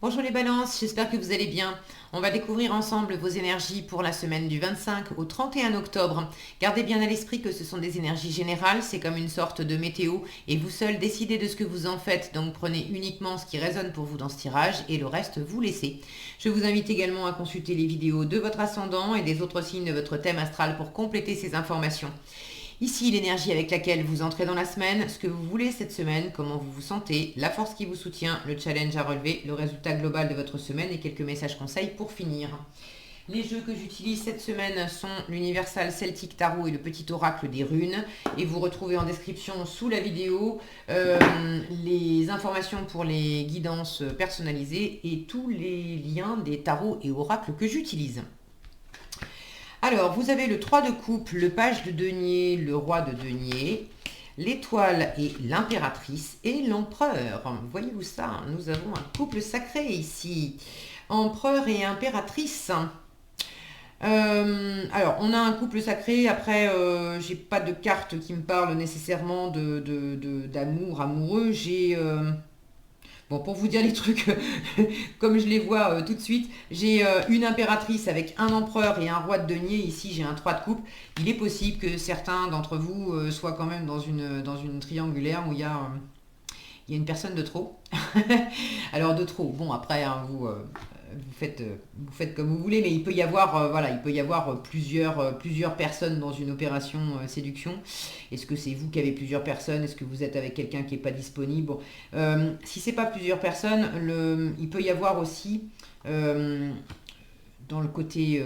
Bonjour les balances, j'espère que vous allez bien. On va découvrir ensemble vos énergies pour la semaine du 25 au 31 octobre. Gardez bien à l'esprit que ce sont des énergies générales, c'est comme une sorte de météo et vous seul décidez de ce que vous en faites. Donc prenez uniquement ce qui résonne pour vous dans ce tirage et le reste vous laissez. Je vous invite également à consulter les vidéos de votre ascendant et des autres signes de votre thème astral pour compléter ces informations. Ici, l'énergie avec laquelle vous entrez dans la semaine, ce que vous voulez cette semaine, comment vous vous sentez, la force qui vous soutient, le challenge à relever, le résultat global de votre semaine et quelques messages conseils pour finir. Les jeux que j'utilise cette semaine sont l'Universal Celtic Tarot et le petit oracle des runes. Et vous retrouvez en description sous la vidéo les informations pour les guidances personnalisées et tous les liens des tarots et oracles que j'utilise. Alors, vous avez le 3 de coupe, le page de denier, le roi de denier, l'étoile et l'impératrice et l'empereur. Voyez-vous ça? Nous avons un couple sacré ici. Empereur et impératrice. Alors, on a un couple sacré. Après, j'ai pas de carte qui me parle nécessairement d'amour, amoureux. J'ai... Bon, pour vous dire les trucs comme je les vois tout de suite, j'ai une impératrice avec un empereur et un roi de denier. Ici, j'ai un 3 de coupe. Il est possible que certains d'entre vous soient quand même dans une triangulaire où il y a une personne de trop. Alors, de trop. Bon, après, hein, vous faites comme vous voulez, mais il peut y avoir, voilà, il peut y avoir plusieurs personnes dans une opération séduction. Est-ce que c'est vous qui avez plusieurs personnes? Est-ce que vous êtes avec quelqu'un qui n'est pas disponible? Bon, si c'est pas plusieurs personnes, il peut y avoir aussi dans le côté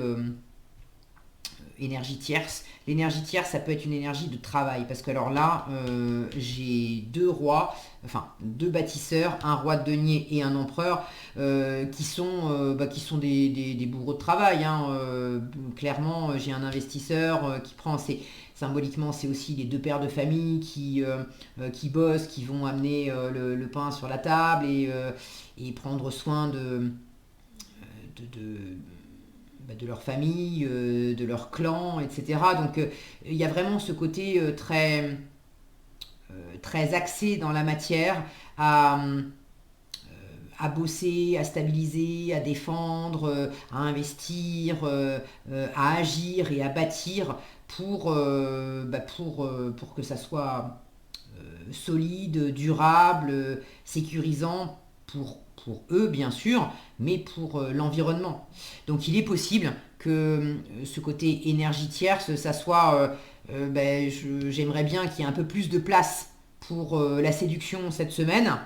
énergie tierce. L'énergie tierce, ça peut être une énergie de travail. Parce que alors là, j'ai deux rois, enfin deux bâtisseurs, un roi de denier et un empereur, qui sont des bourreaux de travail. Hein. Clairement, j'ai un investisseur qui prend... Symboliquement, c'est aussi les deux pères de famille qui bossent, qui vont amener le pain sur la table et prendre soin de leur famille, de leur clan, etc. Donc il y a vraiment ce côté très axé dans la matière à bosser, à stabiliser, à défendre, à investir, à agir et à bâtir pour que ça soit solide, durable, sécurisant pour eux bien sûr, mais pour l'environnement. Donc il est possible que ce côté énergie tierce, ça soit, j'aimerais bien qu'il y ait un peu plus de place pour la séduction cette semaine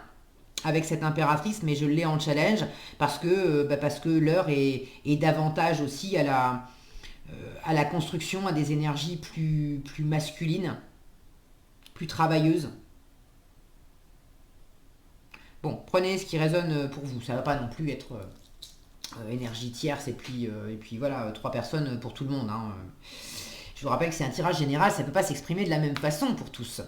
avec cette impératrice, mais je l'ai en challenge parce que l'heure est davantage aussi à la construction, à des énergies plus masculines, plus travailleuses. Bon, prenez ce qui résonne pour vous. Ça ne va pas non plus être énergie tierce et puis voilà, trois personnes pour tout le monde. Hein. Je vous rappelle que c'est un tirage général, ça ne peut pas s'exprimer de la même façon pour tous.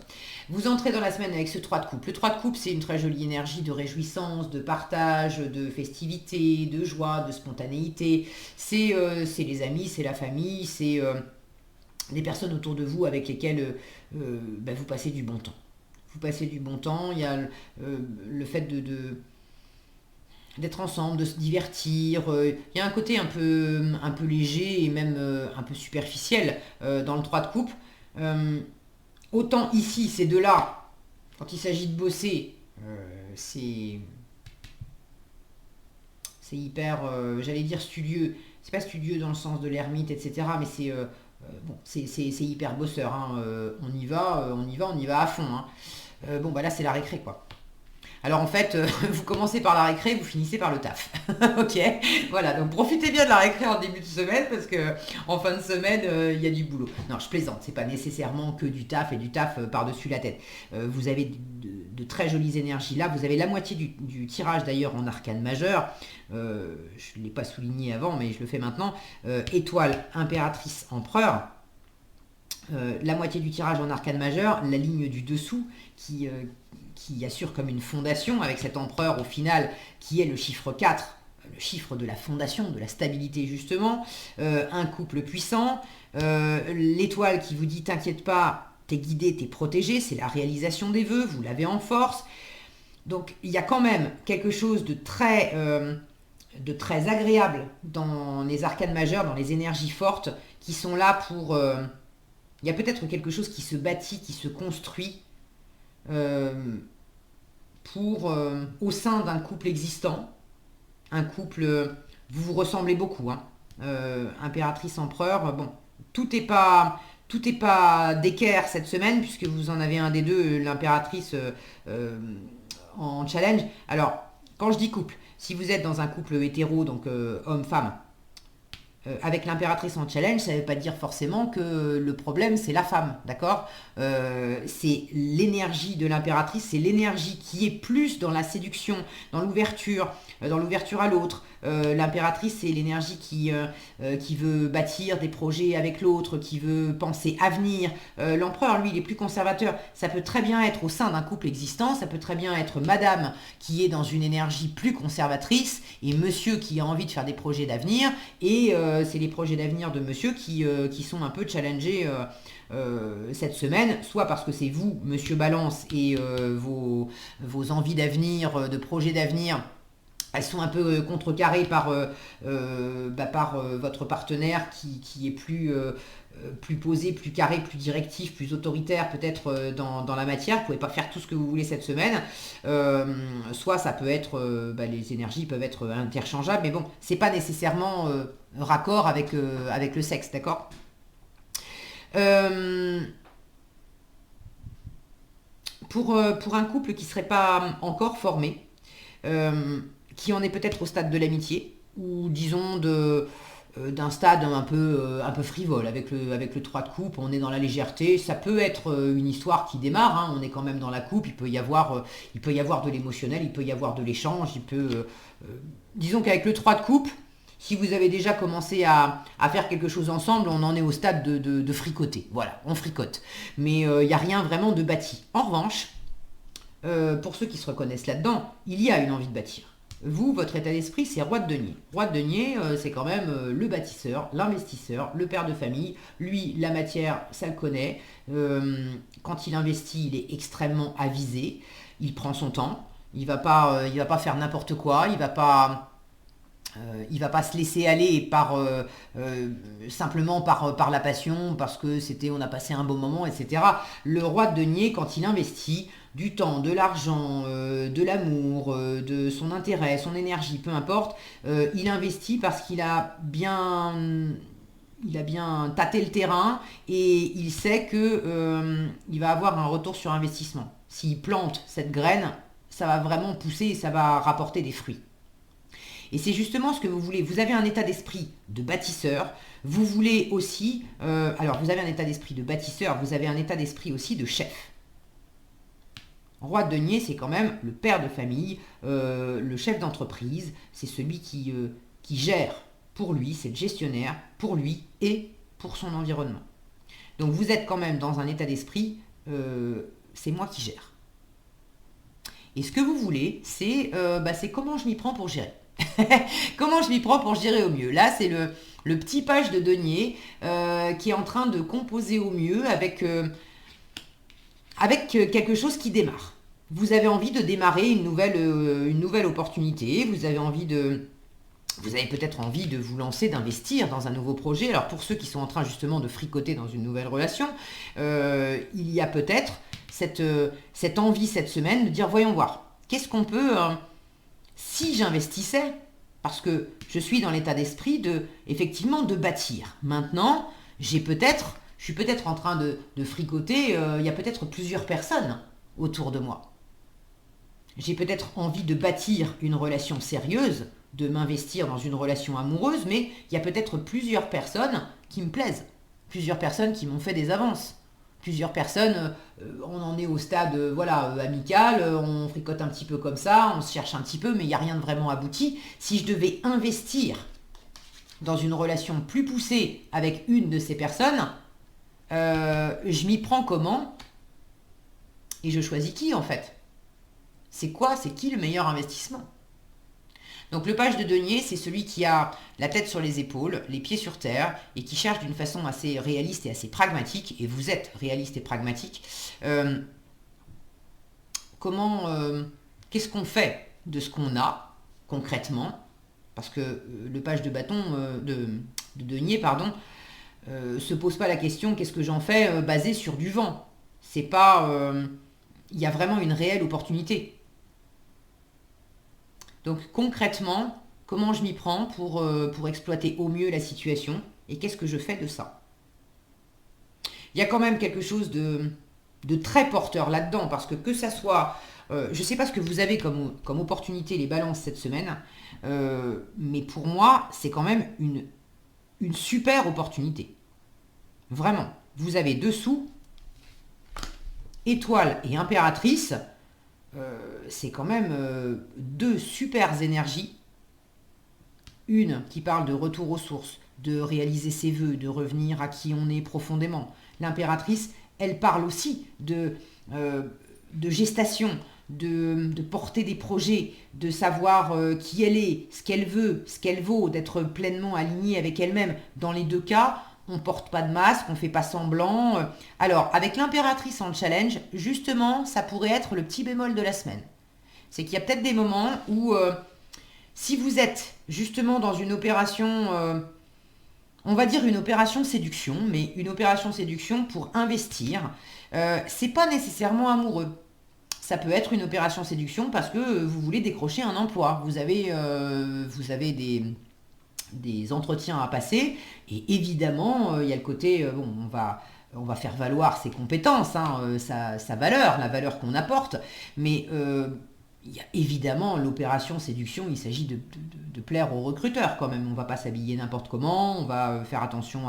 Vous entrez dans la semaine avec ce 3 de coupe. Le 3 de coupe, c'est une très jolie énergie de réjouissance, de partage, de festivité, de joie, de spontanéité. C'est les amis, c'est la famille, c'est des personnes autour de vous avec lesquelles vous passez du bon temps. Vous passez du bon temps, il y a le fait d'être ensemble, de se divertir. Il y a un côté un peu léger et même un peu superficiel dans le 3 de coupe. Autant ici, ces deux-là, quand il s'agit de bosser, c'est hyper, j'allais dire studieux. C'est pas studieux dans le sens de l'ermite, etc. Mais c'est hyper bosseur. Hein. On y va à fond. Hein. Là c'est la récré quoi. Alors en fait, vous commencez par la récré, vous finissez par le taf. Ok, voilà, donc profitez bien de la récré en début de semaine parce que en fin de semaine, il y a du boulot. Non, je plaisante, c'est pas nécessairement que du taf et du taf par-dessus la tête. Vous avez de très jolies énergies là, vous avez la moitié du tirage d'ailleurs en arcane majeur. Je ne l'ai pas souligné avant, mais je le fais maintenant. Étoile, impératrice, empereur. La moitié du tirage en arcane majeur, la ligne du dessous qui assure comme une fondation avec cet empereur au final qui est le chiffre 4, le chiffre de la fondation, de la stabilité justement, un couple puissant, l'étoile qui vous dit t'inquiète pas, t'es guidé, t'es protégé, c'est la réalisation des vœux, vous l'avez en force. Donc il y a quand même quelque chose de très agréable dans les arcanes majeures, dans les énergies fortes, qui sont là pour... il y a peut-être quelque chose qui se bâtit, qui se construit euh, au sein d'un couple existant. Un couple, vous vous ressemblez beaucoup, hein. Impératrice, empereur, bon, tout est pas d'équerre cette semaine, puisque vous en avez un des deux, l'impératrice en challenge. Alors, quand je dis couple, si vous êtes dans un couple hétéro, donc homme-femme, avec l'impératrice en challenge, ça ne veut pas dire forcément que le problème c'est la femme, d'accord. C'est l'énergie de l'impératrice, c'est l'énergie qui est plus dans la séduction, dans l'ouverture à l'autre. L'impératrice, c'est l'énergie qui veut bâtir des projets avec l'autre, qui veut penser avenir. L'empereur, lui, il est plus conservateur. Ça peut très bien être au sein d'un couple existant, ça peut très bien être madame qui est dans une énergie plus conservatrice et monsieur qui a envie de faire des projets d'avenir. Et c'est les projets d'avenir de monsieur qui sont un peu challengés cette semaine, soit parce que c'est vous, monsieur Balance, et vos envies d'avenir, de projets d'avenir, elles sont un peu contrecarrées par votre partenaire qui est plus posé, plus carré, plus directif, plus autoritaire peut-être dans la matière. Vous ne pouvez pas faire tout ce que vous voulez cette semaine. Soit ça peut être, les énergies peuvent être interchangeables, mais bon, c'est pas nécessairement raccord avec le sexe, d'accord. Pour un couple qui ne serait pas encore formé, qui en est peut-être au stade de l'amitié, ou disons d'un stade un peu frivole, avec le 3 de coupe, on est dans la légèreté, ça peut être une histoire qui démarre, hein, on est quand même dans la coupe, il peut y avoir de l'émotionnel, il peut y avoir de l'échange, disons qu'avec le 3 de coupe, si vous avez déjà commencé à faire quelque chose ensemble, on en est au stade de fricoter, voilà, on fricote, mais il n'y a rien vraiment de bâti. En revanche, pour ceux qui se reconnaissent là-dedans, il y a une envie de bâtir. Vous, votre état d'esprit, c'est roi de denier. Roi de denier, c'est quand même le bâtisseur, l'investisseur, le père de famille. Lui, la matière, ça le connaît. Quand il investit, il est extrêmement avisé. Il prend son temps. Il va pas faire n'importe quoi. Il va pas se laisser aller simplement par la passion, parce que on a passé un bon moment, etc. Le roi de denier, quand il investit du temps, de l'argent, de l'amour, de son intérêt, son énergie, peu importe, il investit parce qu'il a bien tâté le terrain et il sait que il va avoir un retour sur investissement. S'il plante cette graine, ça va vraiment pousser et ça va rapporter des fruits. Et c'est justement ce que vous voulez. Vous avez un état d'esprit de bâtisseur. Vous voulez aussi... alors, vous avez un état d'esprit de bâtisseur. Vous avez un état d'esprit aussi de chef. Roi de denier, c'est quand même le père de famille, le chef d'entreprise. C'est celui qui gère pour lui, c'est le gestionnaire pour lui et pour son environnement. Donc, vous êtes quand même dans un état d'esprit, c'est moi qui gère. Et ce que vous voulez, c'est comment je m'y prends pour gérer. Comment je m'y prends pour gérer au mieux. Là, c'est le petit page de denier qui est en train de composer au mieux avec quelque chose qui démarre. Vous avez envie de démarrer une nouvelle opportunité, vous avez peut-être envie de vous lancer, d'investir dans un nouveau projet. Alors pour ceux qui sont en train justement de fricoter dans une nouvelle relation, il y a peut-être cette envie cette semaine de dire voyons voir, qu'est-ce qu'on peut... si j'investissais, parce que je suis dans l'état d'esprit effectivement de bâtir. Maintenant, je suis peut-être en train de fricoter, il y a peut-être plusieurs personnes autour de moi. J'ai peut-être envie de bâtir une relation sérieuse, de m'investir dans une relation amoureuse, mais il y a peut-être plusieurs personnes qui me plaisent, plusieurs personnes qui m'ont fait des avances. Plusieurs personnes, on en est au stade amical, on fricote un petit peu comme ça, on se cherche un petit peu, mais il n'y a rien de vraiment abouti. Si je devais investir dans une relation plus poussée avec une de ces personnes, je m'y prends comment? Et je choisis qui en fait? C'est qui le meilleur investissement? Donc le page de denier, c'est celui qui a la tête sur les épaules, les pieds sur terre, et qui cherche d'une façon assez réaliste et assez pragmatique, et vous êtes réaliste et pragmatique, qu'est-ce qu'on fait de ce qu'on a concrètement? Parce que le page de bâton, de denier, pardon, se pose pas la question qu'est-ce que j'en fais basé sur du vent. C'est pas, il y a vraiment une réelle opportunité. Donc concrètement, comment je m'y prends pour exploiter au mieux la situation et qu'est-ce que je fais de ça? Il y a quand même quelque chose de très porteur là-dedans parce que ça soit, je ne sais pas ce que vous avez comme opportunité les balances cette semaine, mais pour moi c'est quand même une super opportunité. Vraiment, vous avez dessous étoile et impératrice, c'est quand même deux super énergies. Une qui parle de retour aux sources, de réaliser ses vœux, de revenir à qui on est profondément. L'impératrice, elle parle aussi de gestation, de porter des projets, de savoir qui elle est, ce qu'elle veut, ce qu'elle vaut, d'être pleinement alignée avec elle-même. Dans les deux cas, on ne porte pas de masque, on ne fait pas semblant. Alors, avec l'impératrice en challenge, justement, ça pourrait être le petit bémol de la semaine. C'est qu'il y a peut-être des moments où, si vous êtes justement dans une opération, on va dire une opération séduction, mais une opération séduction pour investir, c'est pas nécessairement amoureux. Ça peut être une opération séduction parce que vous voulez décrocher un emploi. Vous avez des entretiens à passer et évidemment il y a le côté bon, on va faire valoir ses compétences, hein, sa valeur, la valeur qu'on apporte, mais il y a évidemment l'opération séduction, il s'agit de plaire aux recruteurs quand même. On ne va pas s'habiller n'importe comment, on va faire attention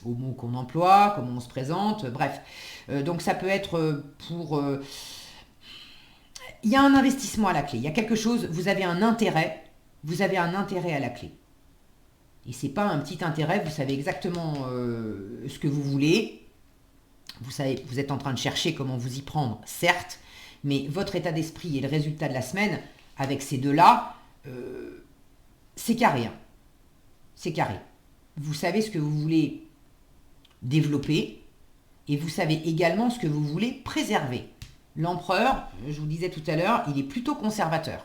aux mots qu'on emploie, comment on se présente, bref. Donc ça peut être pour... il y a un investissement à la clé, il y a quelque chose, vous avez un intérêt à la clé. Et c'est pas un petit intérêt, vous savez exactement ce que vous voulez, vous savez, vous êtes en train de chercher comment vous y prendre, certes, mais votre état d'esprit et le résultat de la semaine, avec ces deux-là, c'est carré. Hein. C'est carré. Vous savez ce que vous voulez développer et vous savez également ce que vous voulez préserver. L'empereur, je vous disais tout à l'heure, il est plutôt conservateur.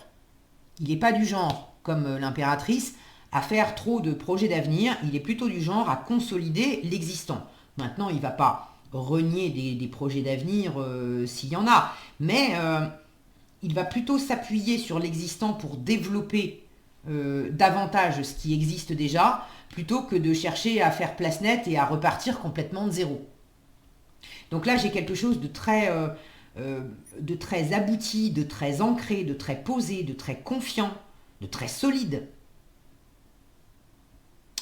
Il n'est pas du genre, comme l'impératrice, à faire trop de projets d'avenir. Il est plutôt du genre à consolider l'existant. Maintenant, il ne va pas renier des projets d'avenir s'il y en a, mais il va plutôt s'appuyer sur l'existant pour développer davantage ce qui existe déjà, plutôt que de chercher à faire place nette et à repartir complètement de zéro. Donc là, j'ai quelque chose de très abouti, de très ancré, de très posé, de très confiant, de très solide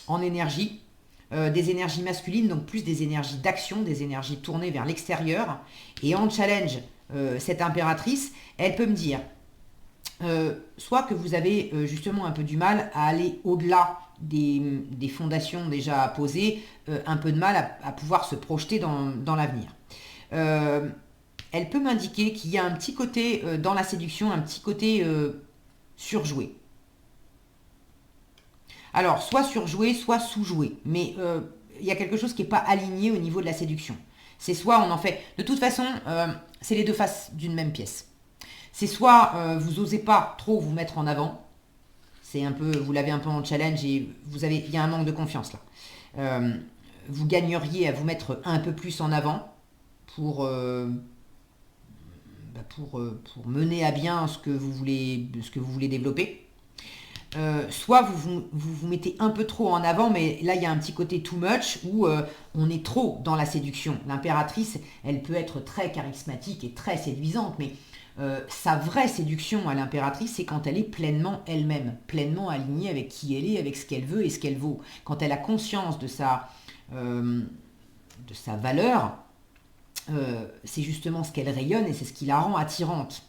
en énergie. Des énergies masculines, donc plus des énergies d'action, des énergies tournées vers l'extérieur. Et en challenge, cette impératrice, elle peut me dire soit que vous avez justement un peu du mal à aller au-delà des fondations déjà posées, un peu de mal à pouvoir se projeter dans l'avenir. Elle peut m'indiquer qu'il y a un petit côté dans la séduction, un petit côté surjoué. Alors, soit surjoué, soit sous-joué. Mais il y a quelque chose qui n'est pas aligné au niveau de la séduction. C'est soit on en fait... De toute façon, c'est les deux faces d'une même pièce. C'est soit vous n'osez pas trop vous mettre en avant. C'est un peu... Vous l'avez un peu en challenge et il y a un manque de confiance là. Vous gagneriez à vous mettre un peu plus en avant pour mener à bien ce que vous voulez développer. Soit vous mettez un peu trop en avant, mais là il y a un petit côté too much où on est trop dans la séduction. L'impératrice, elle peut être très charismatique et très séduisante, mais sa vraie séduction à l'impératrice, c'est quand elle est pleinement elle-même, pleinement alignée avec qui elle est, avec ce qu'elle veut et ce qu'elle vaut. Quand elle a conscience de sa valeur, c'est justement ce qu'elle rayonne et c'est ce qui la rend attirante.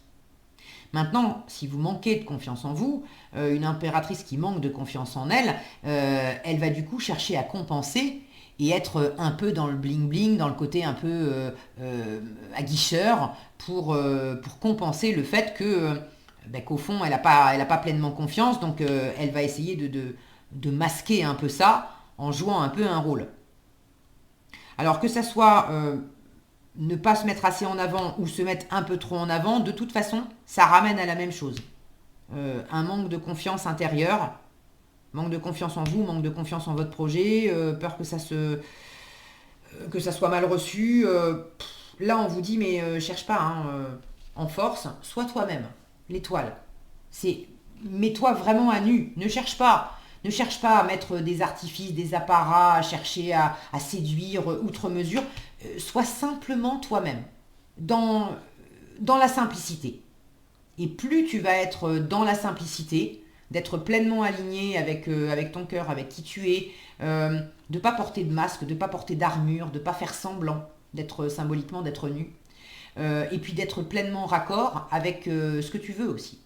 Maintenant, si vous manquez de confiance en vous, une impératrice qui manque de confiance en elle, elle va du coup chercher à compenser et être un peu dans le bling-bling, dans le côté un peu aguicheur pour compenser le fait qu'au fond, elle n'a pas pleinement confiance, donc elle va essayer de masquer un peu ça en jouant un peu un rôle. Alors que ça soit ne pas se mettre assez en avant ou se mettre un peu trop en avant, de toute façon, ça ramène à la même chose. Un manque de confiance intérieure, manque de confiance en vous, manque de confiance en votre projet, peur que ça soit mal reçu. Là, on vous dit, mais cherche pas hein, en force, sois toi-même, l'étoile. C'est mets-toi vraiment à nu, ne cherche pas. Ne cherche pas à mettre des artifices, des apparats, à chercher à séduire outre mesure. Sois simplement toi-même, dans la simplicité. Et plus tu vas être dans la simplicité, d'être pleinement aligné avec ton cœur, avec qui tu es, de ne pas porter de masque, de ne pas porter d'armure, de ne pas faire semblant d'être symboliquement, d'être nu. Et puis d'être pleinement raccord avec ce que tu veux aussi.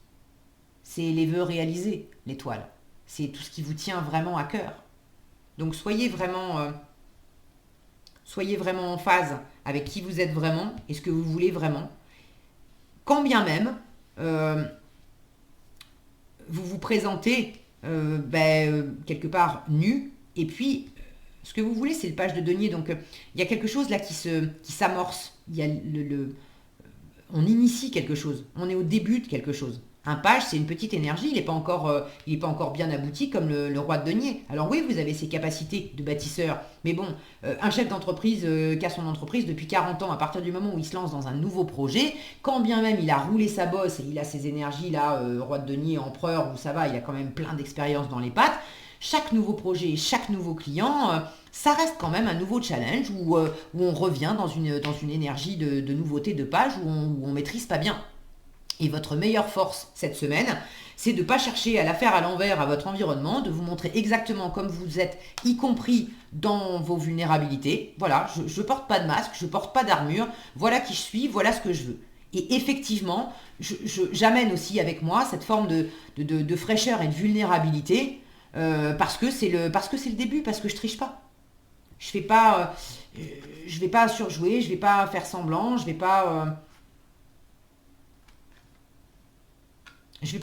C'est les vœux réalisés, l'étoile. C'est tout ce qui vous tient vraiment à cœur. Donc soyez vraiment en phase avec qui vous êtes vraiment et ce que vous voulez vraiment. Quand bien même, vous vous présentez quelque part nu, et puis ce que vous voulez, c'est le page de denier. Donc il y a quelque chose là qui s'amorce. Il y a on initie quelque chose. On est au début de quelque chose. Un page, c'est une petite énergie, il n'est pas encore bien abouti comme le roi de denier. Alors oui, vous avez ses capacités de bâtisseur, mais bon, un chef d'entreprise qui a son entreprise depuis 40 ans, à partir du moment où il se lance dans un nouveau projet, quand bien même il a roulé sa bosse et il a ses énergies là, roi de denier, empereur, où ça va, il a quand même plein d'expérience dans les pattes, chaque nouveau projet, chaque nouveau client, ça reste quand même un nouveau challenge où on revient dans une énergie de nouveauté de page où on maîtrise pas bien. Et votre meilleure force cette semaine, c'est de ne pas chercher à la faire à l'envers à votre environnement, de vous montrer exactement comme vous êtes, y compris dans vos vulnérabilités. Voilà, je ne porte pas de masque, je ne porte pas d'armure, voilà qui je suis, voilà ce que je veux. Et effectivement, j'amène aussi avec moi cette forme de fraîcheur et de vulnérabilité, parce que c'est le début, parce que je triche pas. Je vais pas surjouer, je vais pas faire semblant, je vais pas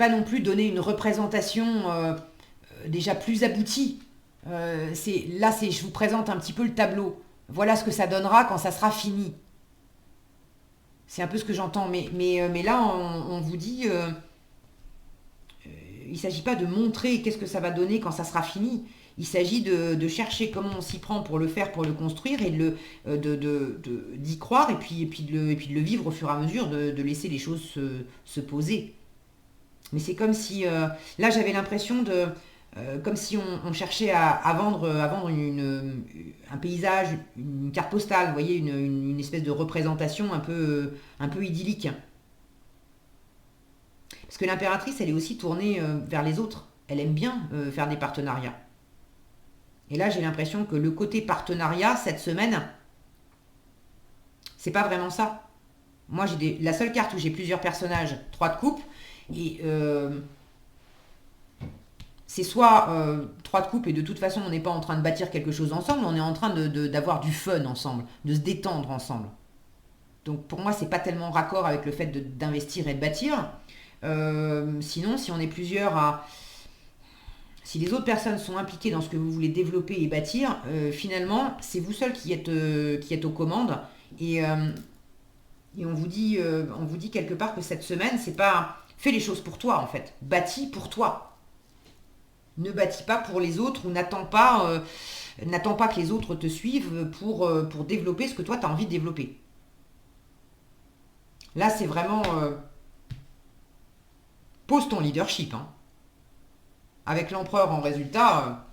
non plus donner une représentation déjà plus aboutie. Je vous présente un petit peu le tableau. Voilà ce que ça donnera quand ça sera fini. C'est un peu ce que j'entends. Mais là, on vous dit, il ne s'agit pas de montrer qu'est-ce que ça va donner quand ça sera fini. Il s'agit de chercher comment on s'y prend pour le faire, pour le construire, et d'y croire, et puis de le vivre au fur et à mesure, de laisser les choses se poser. Mais c'est comme si, là j'avais l'impression comme si on cherchait à vendre un paysage, une carte postale, vous voyez, une espèce de représentation un peu idyllique. Parce que l'impératrice, elle est aussi tournée vers les autres. Elle aime bien faire des partenariats. Et là, j'ai l'impression que le côté partenariat, cette semaine, c'est pas vraiment ça. Moi, la seule carte où j'ai plusieurs personnages, 3 de coupe, et c'est soit 3 de coupe, et de toute façon, on n'est pas en train de bâtir quelque chose ensemble, on est en train d'avoir du fun ensemble, de se détendre ensemble. Donc pour moi, c'est pas tellement raccord avec le fait d'investir et de bâtir. Sinon, si on est plusieurs si les autres personnes sont impliquées dans ce que vous voulez développer et bâtir, finalement, c'est vous seul qui êtes aux commandes. Et on vous dit quelque part que cette semaine, c'est pas... Fais les choses pour toi, en fait. Bâtis pour toi. Ne bâtis pas pour les autres ou n'attends pas que les autres te suivent pour développer ce que toi, tu as envie de développer. Là, c'est vraiment... pose ton leadership, hein. Avec l'empereur en résultat,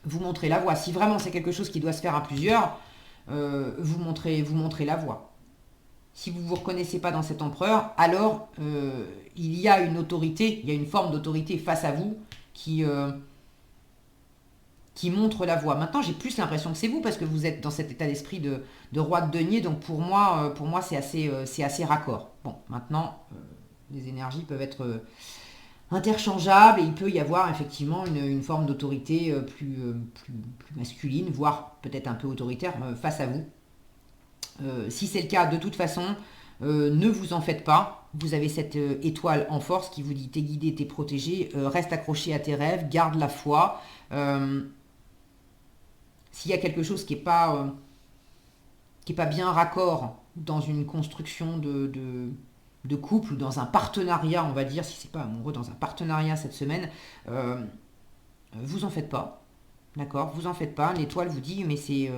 vous montrez la voie. Si vraiment c'est quelque chose qui doit se faire à plusieurs, vous montrez la voie. Si vous ne vous reconnaissez pas dans cet empereur, alors il y a une autorité, il y a une forme d'autorité face à vous qui montre la voie. Maintenant, j'ai plus l'impression que c'est vous parce que vous êtes dans cet état d'esprit de roi de denier. Donc pour moi c'est assez raccord. Bon, maintenant, les énergies peuvent être... interchangeable, et il peut y avoir effectivement une forme d'autorité plus masculine, voire peut-être un peu autoritaire face à vous. Si c'est le cas, de toute façon, ne vous en faites pas. Vous avez cette étoile en force qui vous dit t'es guidé, t'es protégé, reste accroché à tes rêves, garde la foi. S'il y a quelque chose qui n'est pas qui n'est pas bien raccord dans une construction de couple ou dans un partenariat, on va dire, si c'est pas amoureux, dans un partenariat cette semaine, vous en faites pas, d'accord? Vous en faites pas. L'étoile vous dit, mais c'est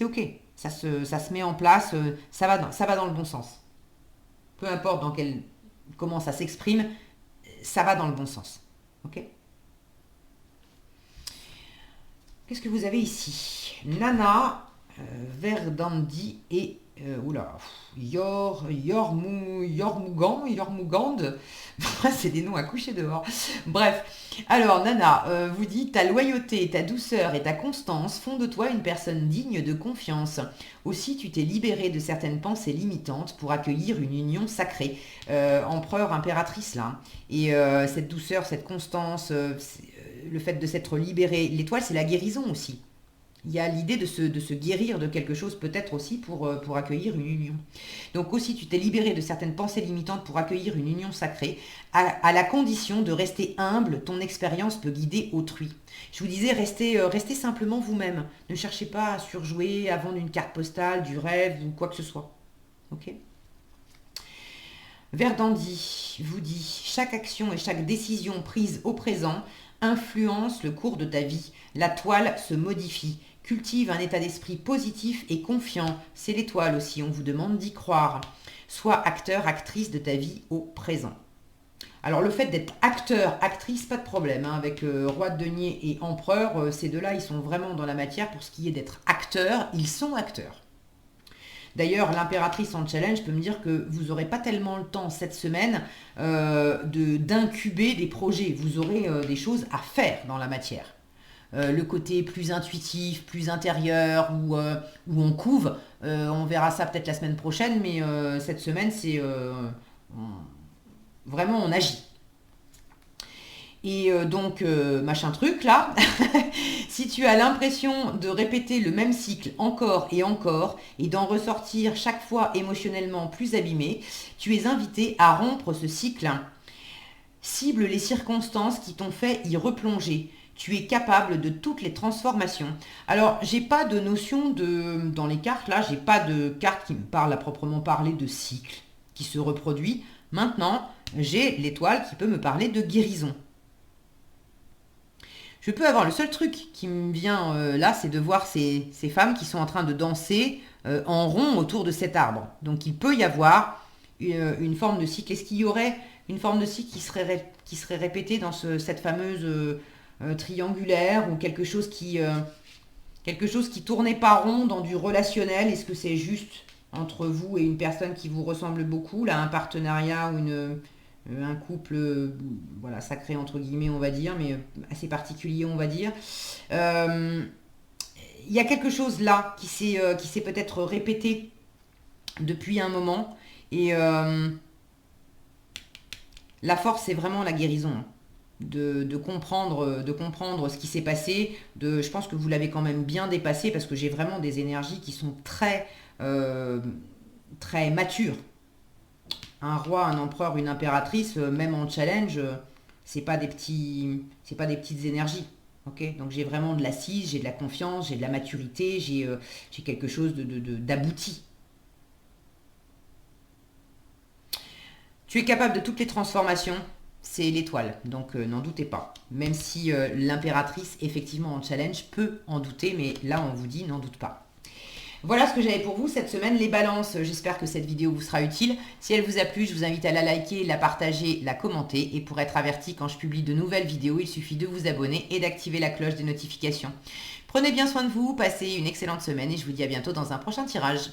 ok, ça se met en place, ça va dans le bon sens. Peu importe comment ça s'exprime, ça va dans le bon sens, ok? Qu'est-ce que vous avez ici? Nana, Verdandi et Yormugand. C'est des noms à coucher dehors. Bref. Alors, Nana vous dit, ta loyauté, ta douceur et ta constance font de toi une personne digne de confiance. Aussi, tu t'es libérée de certaines pensées limitantes pour accueillir une union sacrée. Empereur, impératrice, là. Et cette douceur, cette constance, le fait de s'être libéré. L'étoile, c'est la guérison aussi. Il y a l'idée de se guérir de quelque chose peut-être aussi pour accueillir une union. Donc aussi, tu t'es libéré de certaines pensées limitantes pour accueillir une union sacrée, à la condition de rester humble. Ton expérience peut guider autrui. Je vous disais, restez simplement vous-même. Ne cherchez pas à surjouer, à vendre une carte postale, du rêve ou quoi que ce soit. Ok ? Verdandi vous dit, chaque action et chaque décision prise au présent influence le cours de ta vie. La toile se modifie. Cultive un état d'esprit positif et confiant. C'est l'étoile aussi, on vous demande d'y croire. Sois acteur, actrice de ta vie au présent. Alors le fait d'être acteur, actrice, pas de problème. Avec Roi de Denier et Empereur, ces deux-là, ils sont vraiment dans la matière. Pour ce qui est d'être acteur, ils sont acteurs. D'ailleurs, l'impératrice en challenge peut me dire que vous n'aurez pas tellement le temps cette semaine d'incuber des projets. Vous aurez des choses à faire dans la matière. Le côté plus intuitif, plus intérieur, où on couve, on verra ça peut-être la semaine prochaine, mais cette semaine, c'est vraiment on agit. Et donc, machin truc là, si tu as l'impression de répéter le même cycle encore et d'en ressortir chaque fois émotionnellement plus abîmé, tu es invité à rompre ce cycle. Cible les circonstances qui t'ont fait y replonger. Tu es capable de toutes les transformations. Alors, j'ai pas de notion dans les cartes là, j'ai pas de carte qui me parle à proprement parler de cycle qui se reproduit. Maintenant, j'ai l'étoile qui peut me parler de guérison. Je peux avoir le seul truc qui me vient là, c'est de voir ces femmes qui sont en train de danser en rond autour de cet arbre. Donc il peut y avoir une forme de cycle. Est-ce qu'il y aurait une forme de cycle qui serait répétée dans cette fameuse triangulaire ou quelque chose qui tournait pas rond dans du relationnel? Est-ce que c'est juste entre vous et une personne qui vous ressemble beaucoup, là, un partenariat ou un couple voilà, sacré entre guillemets on va dire, mais assez particulier on va dire. Il y a quelque chose là qui s'est peut-être répété depuis un moment et la force c'est vraiment la guérison, hein. De comprendre ce qui s'est passé. Je pense que vous l'avez quand même bien dépassé parce que j'ai vraiment des énergies qui sont très matures. Un roi, un empereur, une impératrice, même en challenge, c'est pas des petites énergies. Okay, donc j'ai vraiment de l'assise, j'ai de la confiance, j'ai de la maturité, j'ai quelque chose d'abouti. Tu es capable de toutes les transformations, c'est l'étoile, donc n'en doutez pas. Même si l'impératrice, effectivement en challenge, peut en douter, mais là on vous dit n'en doute pas. Voilà ce que j'avais pour vous cette semaine, les balances. J'espère que cette vidéo vous sera utile. Si elle vous a plu, je vous invite à la liker, la partager, la commenter. Et pour être averti quand je publie de nouvelles vidéos, il suffit de vous abonner et d'activer la cloche des notifications. Prenez bien soin de vous, passez une excellente semaine et je vous dis à bientôt dans un prochain tirage.